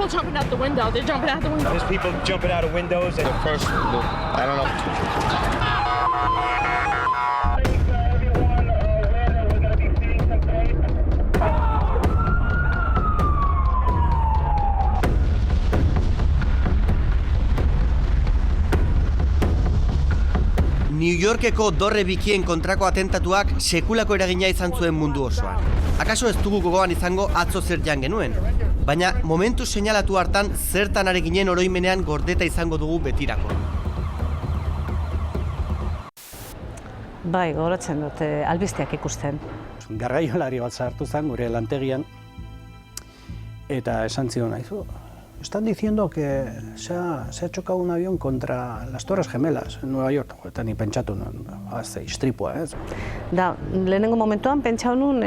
people jumping out the window. They're jumping out the window. There's people jumping out of windows. The first, I don't know. New Yorkeko dorre bikien kontrako atentatuak sekulako eragina izan zuen mundu osoan. Akaso ez dugu gogoan izango atzo zer jan genuen, baina momentu seinalatu hartan zertan are ginen oroimenean gordeta izango dugu betirako. Bai, gogoratzen dut, albisteak ikusten. Garraiolari bat sartu zen gure lantegian, eta esan zion naizu. Están diciendo que se ha chocado un avión contra las Torres Gemelas en Nueva York. Eta ni pentsatu nuen, istripua, ez? Da, lehenengo momentuan pentsau nuen,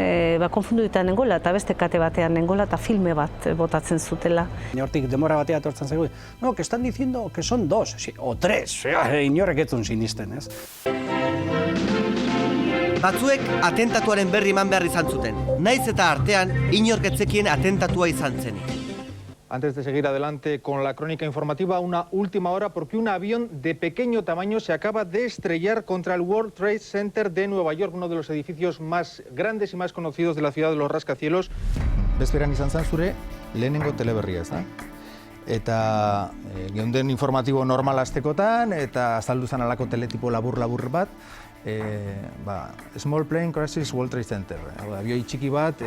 konfunduita nengoela, eta beste kate batean nengoela, eta filme bat botatzen zutela. Hortik demora batea etortzen zaigu, no, que están diciendo que son dos, o tres, inorrek etzun sinisten, ez? Batzuek atentatuaren berri eman behar izan zuten, naiz eta artean inork ez zekien atentatua izan zenik. Antes de seguir adelante con la crónica informativa, una última hora porque un avión de pequeño tamaño se acaba de estrellar contra el World Trade Center de Nueva York, uno de los edificios más grandes y más conocidos de la ciudad de los rascacielos. Bezperan izan zen zure lehenengo teleberria, ez da? Eta geunden informatibo normal astekotan, eta azaldu zen alako teletipo labur-labur bat, Small Plane Crashes World Trade Center. Abioi txiki bat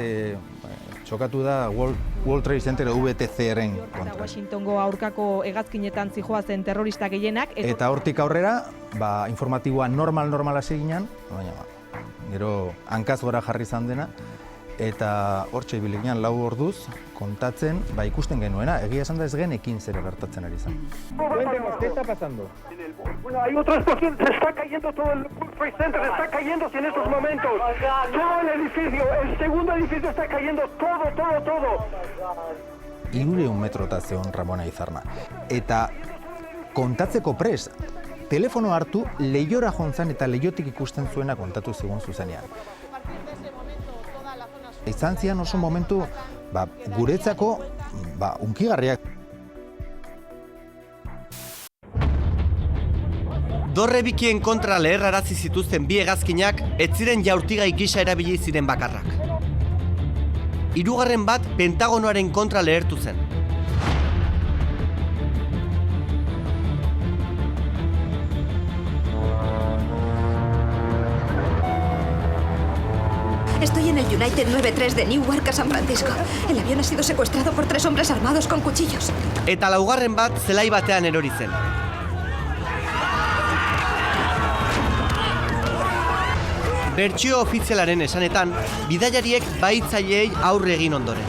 txokatu da World Trade Center VTC-ren kontra. Washingtongo aurkako hegazkinetan zijoazen terrorista gehienak. Eta hortik aurrera, informatiboa normal hasi ginen, baina gero hankaz gora jarri izan dena, eta hortxe ibili ginen 4 orduz kontatzen, ikusten genuena, egia esan da ez genekin zer gertatzen ari zen. Cuéntenos, ¿qué está pasando? Bueno, hay otra explosión, se está cayendo todo el World Trade Center, se está cayéndose en estos momentos. Todo el edificio, el segundo edificio está cayendo, todo. 300 metrota zeon Ramona Izarna. Eta kontatzeko prest, telefono hartu, lehiora jontzan eta lehiotik ikusten zuena kontatu zigun zuzenean. Izan zian oso momentu, guretzako, unkigarriak. Dorre bikien kontra leherrarazi zituzten bi hegazkinak ez ziren jaurtigai gisa erabili ziren bakarrak. Hirugarren bat Pentagonoaren kontra lehertu zen. Estoy en el United 93 de Newark a San Francisco. El avión ha sido secuestrado por 3 hombres armados con cuchillos. Eta laugarren bat zelai batean erori zen. Bertsio ofizialaren esanetan, bidaiariek bahitzaileei aurre egin ondoren.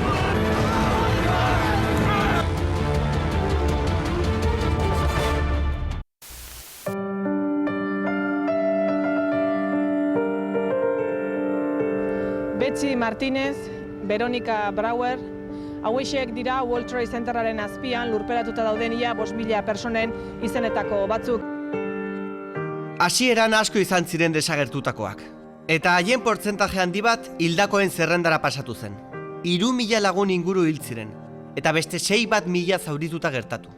Betsy Martinez, Veronica Brauer, hauexek dira World Trade Centeraren azpian lurperatuta dauden ia 5.000 personen izenetako batzuk. Hasieran asko izan ziren desagertutakoak. Eta haien portzentaje handi bat hildakoen zerrendara pasatu zen. 3.000 lagun inguru hil ziren, eta beste 6.000 zaurituta gertatu.